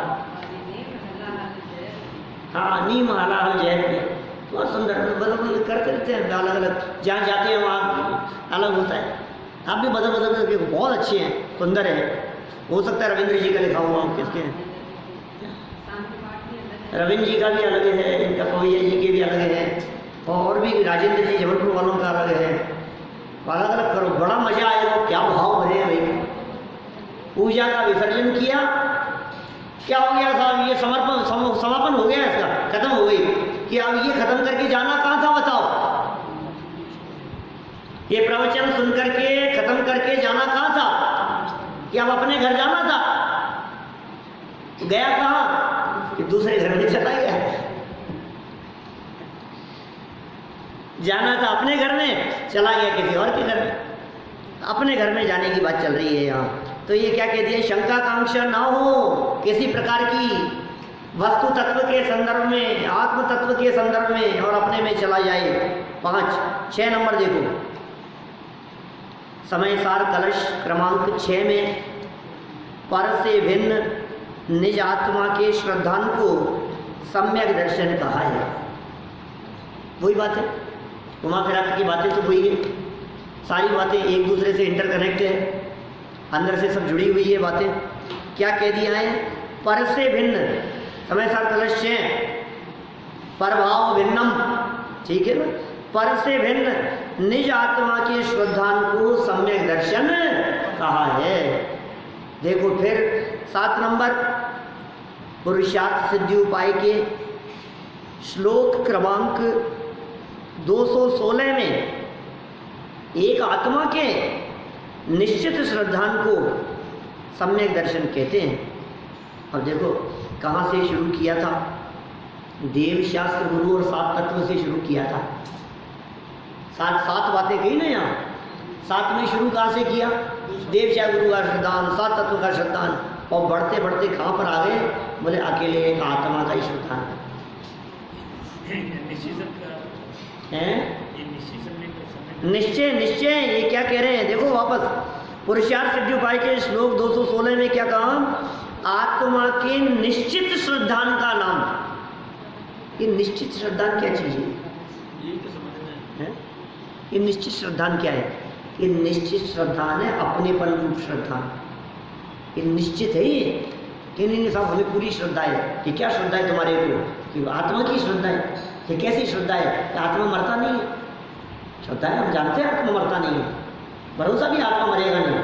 हाँ, नीम हलाहल जय, बहुत सुंदर बदल करते रहते हैं, अलग अलग जहाँ जाते हैं वहाँ अलग होता है। आप भी बदल करके बहुत अच्छे हैं, सुंदर है। हो सकता है रविंद्र जी का लिखा हुआ हो, किसके हैं? रविंद्र जी का भी अलग है, इनका पवैया जी के भी अलग है, और भी राजेंद्र जी जबलपुर वालों का अलग है। अलग अलग करो, बड़ा मजा आएगा। क्या भाव भरे हैं भाई। पूजा का विसर्जन किया, क्या हो गया साहब? ये समापन हो गया, इसका खत्म हो गई कि अब ये खत्म करके जाना कहाँ था बताओ? ये प्रवचन सुन करके खत्म करके जाना कहाँ था? कि अब अपने घर जाना था। तो गया कहाँ? कि दूसरे घर में चला गया। जाना था अपने घर में, चला गया किसी और के घर में। अपने घर में जाने की बात चल रही है यहाँ। तो ये क्या कह दिया? शंका कांक्षा ना हो किसी प्रकार की, वस्तु तत्व के संदर्भ में, आत्म तत्व के संदर्भ में, और अपने में चला जाए। 6 नंबर देखो, समय सार कलश क्रमांक 6 में पर से भिन्न निज आत्मा के श्रद्धान को सम्यक दर्शन कहा है। वही बात है, घुमा फिरा की बातें तो वही है, सारी बातें एक दूसरे से इंटरकनेक्ट है, अंदर से सब जुड़ी हुई है बातें। क्या कह दिया है? पर से भिन्न, समय सार कलश 6, परभाव भिन्नम, ठीक है ना? पर से भिन्न निज आत्मा के श्रद्धान को सम्यक दर्शन कहा है। देखो फिर 7 नंबर पुरुषार्थ सिद्धि उपाय के श्लोक क्रमांक 216 में एक आत्मा के निश्चित श्रद्धान को सम्यक दर्शन कहते हैं। अब देखो कहाँ से शुरू किया था? देव शास्त्र गुरु और 7 तत्व से शुरू किया था। 7 बातें कही ना यहाँ। 7 में शुरू कहाँ से किया? देव शास्त्र गुरु का श्रद्धान, 7 तत्व का श्रद्धान, और बढ़ते बढ़ते कहाँ पर आ गए? बोले अकेले एक आत्मा का ही श्रद्धान है। निश्चय ये क्या कह रहे हैं? देखो वापस पुरुषार्थ सिद्धि उपाय के श्लोक 216 में क्या कहा? आत्मा के निश्चित श्रद्धान का नाम। ये निश्चित श्रद्धान क्या चीज है? ये तो समझना है। ये निश्चित श्रद्धान क्या है? ये निश्चित श्रद्धान है अपनेपन रूप श्रद्धान। ये निश्चित है ये कि नहीं साहब हमें पूरी श्रद्धा है। कि क्या श्रद्धा है तुम्हारे को? कि आत्मा की श्रद्धा है। ये कैसी श्रद्धा है? कि आत्मा मरता नहीं है। श्रद्धा है, हम जानते हैं आत्मा मरता नहीं है, भरोसा भी आत्मा मरेगा नहीं।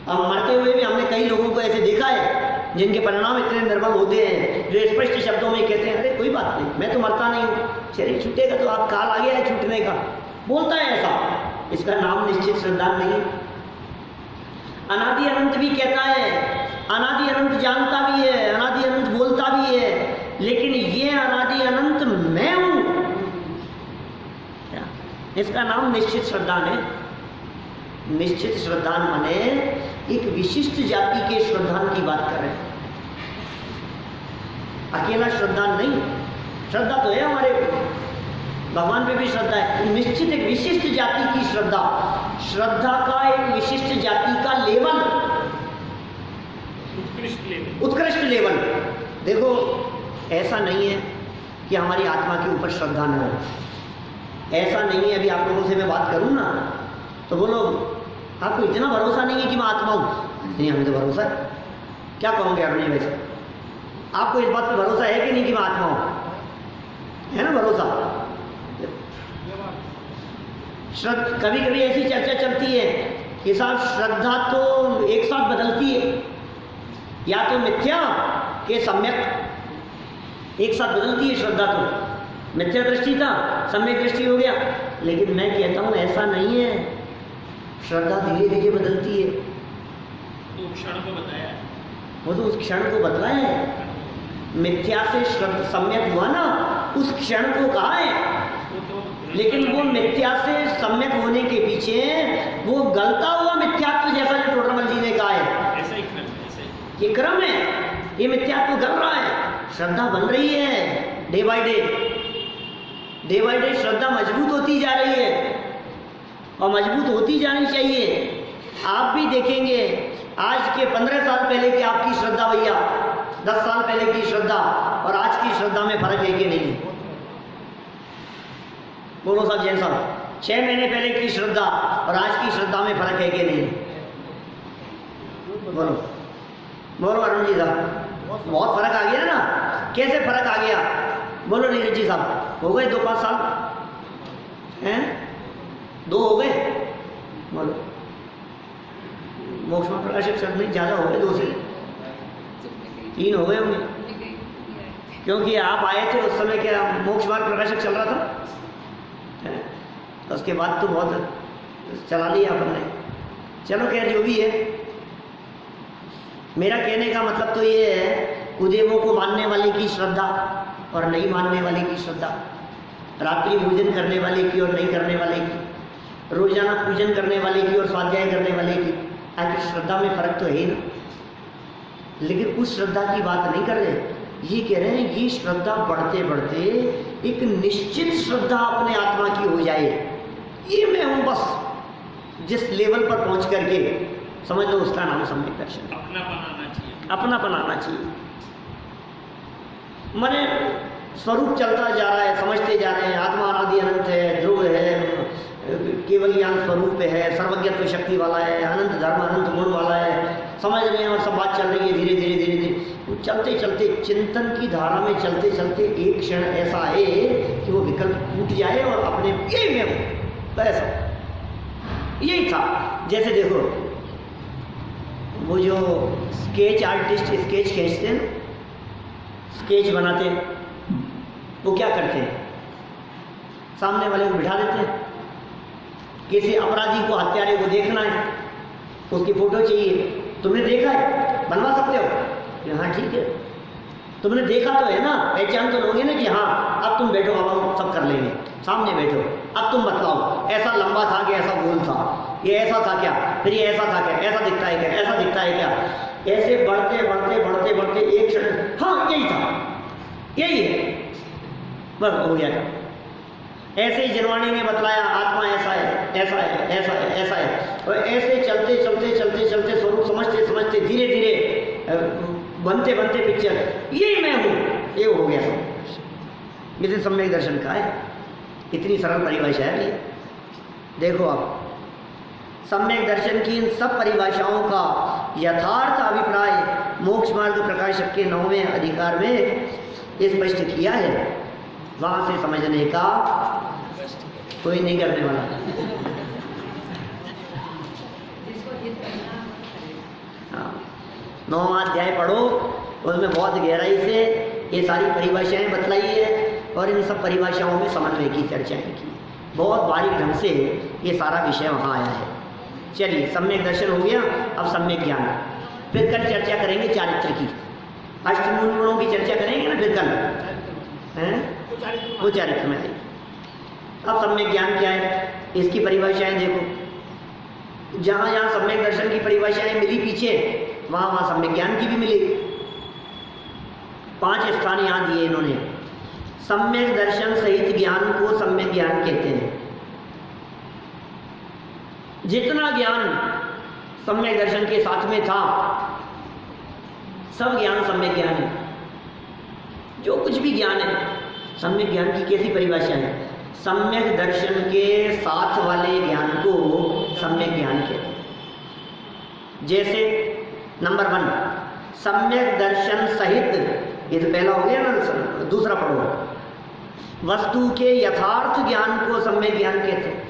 अब मरते हुए भी हमने कई लोगों को ऐसे देखा है जिनके परिणाम इतने निर्बल होते हैं, जो स्पष्ट शब्दों में कहते हैं अरे कोई बात नहीं, मैं तो मरता नहीं हूँ, शरीर छूटेगा तो आप काल आ गया है छूटने का, बोलता है ऐसा। इसका नाम निश्चित श्रद्धा नहीं। अनादि अनंत भी कहता है, अनादि अनंत जानता भी है, अनादि अनंत बोलता भी है, लेकिन ये अनादि अनंत मैं हूं, इसका नाम निश्चित श्रद्धान है। निश्चित श्रद्धान माने एक विशिष्ट जाति के श्रद्धान की बात कर रहे हैं, अकेला श्रद्धान नहीं। श्रद्धा तो है हमारे भगवान पे भी श्रद्धा है, निश्चित एक विशिष्ट जाति की श्रद्धा, श्रद्धा का एक विशिष्ट जाति का लेवल, उत्कृष्ट लेवल। देखो ऐसा नहीं है कि हमारी आत्मा के ऊपर श्रद्धा न हो, ऐसा नहीं है। अभी आप लोगों से मैं बात करूं ना तो बोलो आपको इतना भरोसा नहीं है कि मैं आत्मा हूं? नहीं, हमें तो भरोसा है। क्या कहोगे अपने वैसे? आपको इस बात पर भरोसा है कि नहीं कि मैं आत्मा हूं? है ना भरोसा? कभी कभी ऐसी चर्चा चलती है कि साहब श्रद्धा तो एक साथ बदलती है, या तो मिथ्या के सम्यक, एक साथ बदलती है श्रद्धा। तो मिथ्या दृष्टि था, सम्यक दृष्टि हो गया। लेकिन मैं कहता हूं ऐसा नहीं है, श्रद्धा धीरे धीरे बदलती है। तो क्षण को बताया, वो तो उस क्षण को बतलाया है। मिथ्या से श्रद्धा सम्यक हुआ ना, उस क्षण को कहा है। लेकिन वो मिथ्या से सम्यक होने के पीछे वो गलता हुआ मिथ्यात्व, जैसा जो टोडरमल जी ने कहा है, ऐसा ही क्रम है, ऐसा ही। ये क्रम है, ये मिथ्यात्व गल रहा है, श्रद्धा बन रही है day by day, day by day श्रद्धा मजबूत होती जा रही है और मजबूत होती जानी चाहिए। आप भी देखेंगे आज के 15 साल पहले की आपकी श्रद्धा भैया, 10 साल पहले की श्रद्धा और आज की श्रद्धा में फर्क है कि नहीं? बोलो साहब, जैन साहब, 6 महीने पहले की श्रद्धा और आज की श्रद्धा में फर्क है कि नहीं? बोलो बोलो अरुण जी साहब, बहुत फर्क आ गया ना। कैसे फर्क आ गया? बोलो नीरज जी साहब, हो गए 2-5 साल हैं? 2 हो गए? बोलो। मोक्ष में प्रकाशक शब्द नहीं, ज़्यादा हो गए, 2 से 3 हो गए होंगे, क्योंकि आप आए थे उस समय क्या मोक्ष मार्ग प्रकाशक चल रहा था? तो उसके बाद तो बहुत चला लिया आपने। चलो खैर जो भी है, मेरा कहने का मतलब तो ये है, कुदेवों को मानने वाले की श्रद्धा और नहीं मानने वाले की श्रद्धा, रात्रि भोजन करने वाले की और नहीं करने वाले की, रोजाना पूजन करने वाले की और स्वाध्याय करने वाले की, आखिर श्रद्धा में फर्क तो है ही ना। लेकिन उस श्रद्धा की बात नहीं कर रहे, ये कह रहे हैं ये श्रद्धा बढ़ते बढ़ते एक निश्चित श्रद्धा अपने आत्मा की हो जाए। ये मैं हूं बस, जिस लेवल पर पहुंच करके समझ लो उसका नाम सम्यक दर्शन। अपनापन आना चाहिए, अपनापन आना चाहिए। माने स्वरूप चलता जा रहा है, समझते जा रहे हैं आत्मा अनादि अनंत है, ध्रुव है, केवल ज्ञान स्वरूप है, सर्वज्ञत्व शक्ति वाला है, अनंत धर्म अनंत गुण वाला है, समझ रहे हैं और सब बात चल रही है धीरे धीरे धीरे धीरे। चलते चलते चिंतन की धारा में चलते चलते एक क्षण ऐसा है कि वो विकल्प टूट जाए और अपने यही में हो, ऐसा यही था। जैसे देखो वो जो स्केच आर्टिस्ट स्केच खींचते हैं, स्केच बनाते हैं, वो क्या करते हैं? सामने वाले को बिठा देते हैं, किसी अपराधी को हत्यारे को देखना है, उसकी फोटो चाहिए, तुमने देखा है, बनवा सकते हो? हाँ ठीक है, तुमने देखा तो है ना, पहचान तो लोगे ना कि हाँ अब तुम बैठो, अब हम सब कर लेंगे, सामने बैठो, अब तुम बतलाओ ऐसा लंबा था कि ऐसा गोल था, ये ऐसा था क्या, फिर ये ऐसा था क्या, ऐसा दिखता है क्या, ऐसा दिखता है क्या, ऐसे बढ़ते बढ़ते बढ़ते बढ़ते एक क्षण हाँ यही था, यही है, बस हो गया था। ऐसे ही जनवाणी ने बतलाया आत्मा ऐसा है, ऐसा है, ऐसा है, ऐसा है, और ऐसे चलते चलते चलते चलते स्वरूप समझते समझते धीरे धीरे बनते बनते पिक्चर ये मैं हूँ, ये हो गया सब। इसे सम्यक दर्शन का है, इतनी सरल परिभाषा है। देखो आप सम्यक दर्शन की इन सब परिभाषाओं का यथार्थ अभिप्राय मोक्ष मार्ग प्रकाशक के 9वें अधिकार में स्पष्ट किया है। वहां से समझने का कोई नहीं करने वाला। हाँ, 9वां अध्याय पढ़ो, उसमें बहुत गहराई से ये सारी परिभाषाएं बतलाई है और इन सब परिभाषाओं में समन्वय की चर्चाएं की, बहुत बारीक ढंग से ये सारा विषय वहाँ आया है। चलिए सम्यक दर्शन हो गया, अब सम्यक ज्ञान। फिर कल चर्चा करेंगे चारित्र की, अष्टमूल गुणों की चर्चा करेंगे ना फिर कल, हैं वो चारित्र में आएगी। अब सम्यक ज्ञान क्या है, इसकी परिभाषाएं देखो, जहाँ जहाँ सम्यक दर्शन की परिभाषाएं मिली पीछे, वहाँ वहाँ सम्यक ज्ञान की भी मिली। 5 स्थान यहाँ दिए इन्होंने। सम्यक दर्शन सहित ज्ञान को सम्यक ज्ञान कहते हैं। जितना ज्ञान सम्यक दर्शन के साथ में था सब ज्ञान सम्यक ज्ञान है। जो कुछ भी ज्ञान है, सम्यक ज्ञान की कैसी परिभाषा है? सम्यक दर्शन के साथ वाले ज्ञान को सम्यक ज्ञान कहते हैं। जैसे नंबर 1 सम्यक दर्शन सहित, ये तो पहला हो गया ना, दूसरा पढ़ो। वस्तु के यथार्थ ज्ञान को सम्यक ज्ञान कहते हैं।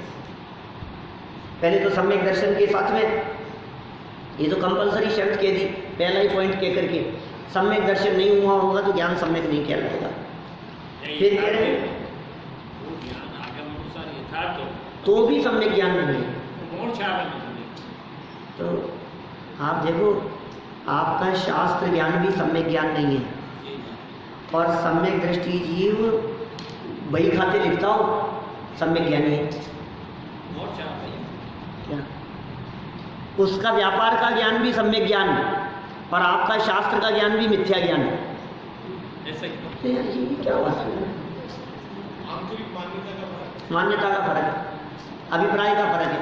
पहले तो सम्यक दर्शन के साथ में, ये तो कंपलसरी शर्त कह दी पहला ही पॉइंट कह करके, सम्यक दर्शन नहीं हुआ होगा तो ज्ञान सम्यक नहीं कहलाएगा। फिर कह रहे हैं तो भी सम्यक ज्ञान नहीं है। तो आप देखो, आपका शास्त्र ज्ञान भी सम्यक ज्ञान नहीं है। और सम्यक दृष्टि जीव बही खाते लिखता हो, सम्यक ज्ञानी है क्या? उसका व्यापार का ज्ञान भी सम्यक ज्ञान है और आपका शास्त्र का ज्ञान भी मिथ्या ज्ञान है। क्या बात है? मान्यता का फर्क है, अभिप्राय का फर्क है।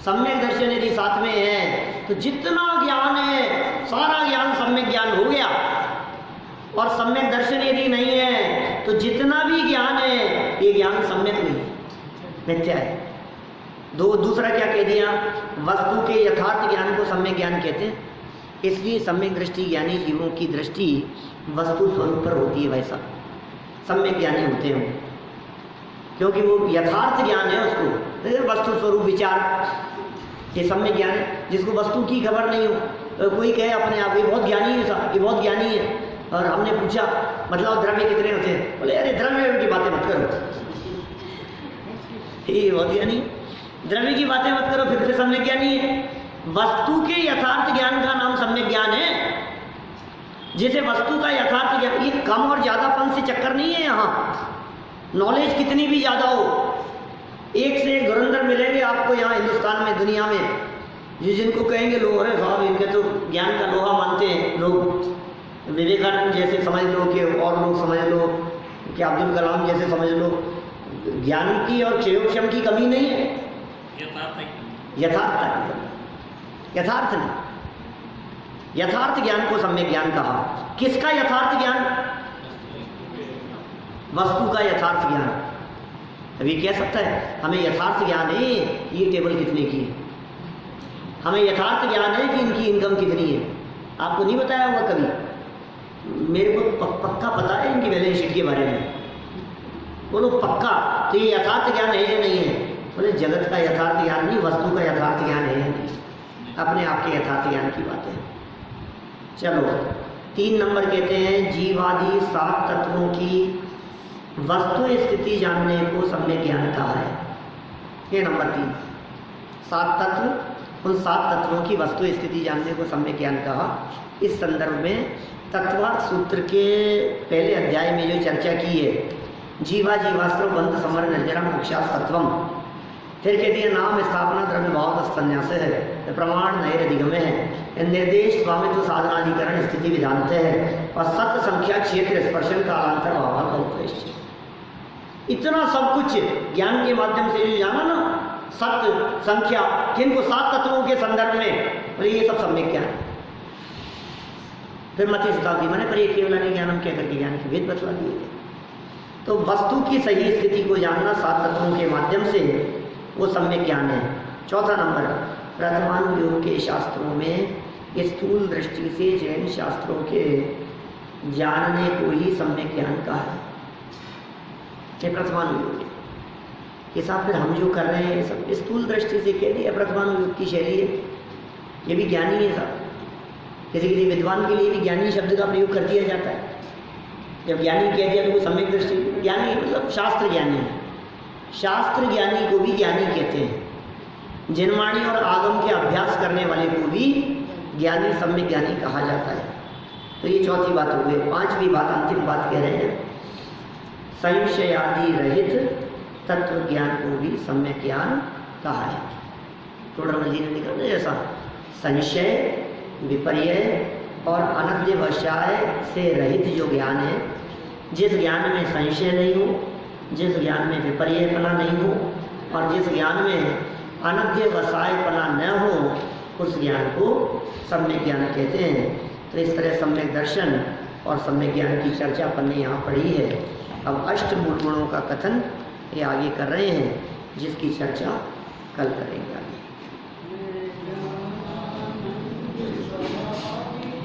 सम्यक दर्शन यदि साथ में है तो जितना ज्ञान है सारा ज्ञान सम्यक ज्ञान हो गया, और सम्यक दर्शन यदि नहीं है तो जितना भी ज्ञान है ये ज्ञान सम्यक नहीं है, मिथ्या है। दूसरा क्या कह दिया? वस्तु के यथार्थ ज्ञान को सम्यक ज्ञान कहते हैं। इसलिए सम्यक दृष्टि ज्ञानी जीवों की दृष्टि वस्तु स्वरूप पर होती है, वैसा सम्यक ज्ञानी होते हैं, क्योंकि वो यथार्थ ज्ञान है उसको, वस्तु स्वरूप विचार, ये सम्यक ज्ञान है। जिसको वस्तु की खबर नहीं हो, कोई कहे अपने आप ये बहुत ज्ञानी है, साहब ये बहुत ज्ञानी है, और हमने पूछा मतलब द्रव्य कितने होते हैं? बोले अरे द्रव्य की बातें मत करो, ये बहुत ज्ञानी, द्रव्य की बातें मत करो, फिर से सम्यक ज्ञानी है। वस्तु के यथार्थ ज्ञान का नाम सम्यक ज्ञान है। जैसे वस्तु का यथार्थ ज्ञान, ये कम और ज्यादापन से चक्कर नहीं है। यहाँ नॉलेज कितनी भी ज्यादा हो, एक से एक धुरंधर मिलेंगे आपको यहाँ हिंदुस्तान में, दुनिया में, जिनको कहेंगे लोग अरे साहब इनके तो ज्ञान का लोहा मानते हैं लोग, विवेकानंद जैसे समझ लो कि, और लोग समझ लो कि अब्दुल कलाम जैसे समझ लो, ज्ञान की और क्षयोक्षम की कमी नहीं है, यथार्थता की कमी, यथार्थ नहीं। यथार्थ ज्ञान को सम्यक ज्ञान कहा। किसका यथार्थ ज्ञान? वस्तु का यथार्थ ज्ञान। अभी कह सकता है हमें यथार्थ ज्ञान है ये टेबल कितने की है, हमें यथार्थ ज्ञान है कि इनकी इनकम कितनी है। आपको नहीं बताया होगा कभी, मेरे को पक्का पता है इनकी बैलेंस शीट के बारे में। बोलो पक्का, तो ये यथार्थ ज्ञान है या नहीं है? बोले जगत का यथार्थ ज्ञान नहीं, वस्तु का यथार्थ ज्ञान है या नहीं, अपने आप के यथार्थ ज्ञान की बात है। चलो 3 नंबर कहते हैं जीवादि 7 तत्वों की वस्तु स्थिति जानने को सम्यक ज्ञान कहा है। ये नंबर 3, 7 तत्व, उन 7 तत्वों की वस्तु स्थिति जानने को सम्यक ज्ञान कहा। इस संदर्भ में तत्वार्थ सूत्र के पहले अध्याय में जो चर्चा की है, जीवा जीवास्त्र बंध समर निर्जरा मोक्षा तत्वम, फिर कहती है नाम स्थापना द्रव्य भाव संन्यास है, प्रमाण नैर दिगम है, निर्देश स्वामित्व साधनाधिकरण स्थिति विधानत है, और सत्य संख्या क्षेत्र स्पर्शन कालांतर भाव बहुत। इतना सब कुछ ज्ञान के माध्यम से जो जाना ना, सत्य संख्या, किनको 7 तत्वों के संदर्भ में, और ये सब सम्यक ज्ञान। फिर मध्य शताब्दी मैंने पर एक केवल नहीं ज्ञानम क्या करके ज्ञान के भेद बतला दिए। तो वस्तु की सही स्थिति को जानना 7 तत्वों के माध्यम से, वो सम्यक ज्ञान है। चौथा नंबर, प्रथमानुयोग के शास्त्रों में स्थूल दृष्टि से जैन शास्त्रों के जानने को ही सम्यक ज्ञान कहा है। ये प्रथमानुयोग ये साहब, फिर हम जो कर रहे हैं सब स्थूल दृष्टि से कह दिया, प्रथमानुयोग की शैली है, ये भी ज्ञानी है साहब। किसी किसी विद्वान के लिए भी ज्ञानी शब्द का प्रयोग कर दिया जाता है। जब ज्ञानी कह दिया तो वो सम्यक दृष्टि, ज्ञानी मतलब शास्त्र ज्ञानी है। शास्त्र ज्ञानी को भी ज्ञानी कहते हैं। जिनवाणी और आगम के अभ्यास करने वाले को भी ज्ञानी सम्यक ज्ञानी कहा जाता है। तो ये चौथी बात हो गई। 5वीं बात, अंतिम बात कह रहे हैं, संशय आदि रहित तत्व ज्ञान को भी सम्यक ज्ञान कहा है। थोड़ा जी ने निकल ऐसा संशय, विपर्य और अनध्यवसाय से रहित जो ज्ञान है जिस ज्ञान में संशय नहीं हो, जिस ज्ञान में विपर्ययपना नहीं हो और जिस ज्ञान में अनध्यवसायपना न हो, उस ज्ञान को सम्यक ज्ञान कहते हैं। तो इस तरह सम्यक दर्शन और सम्यक ज्ञान की चर्चा अपन ने यहाँ पढ़ी है। अब अष्ट मूल गुणों का कथन ये आगे कर रहे हैं, जिसकी चर्चा कल करेंगे आगे।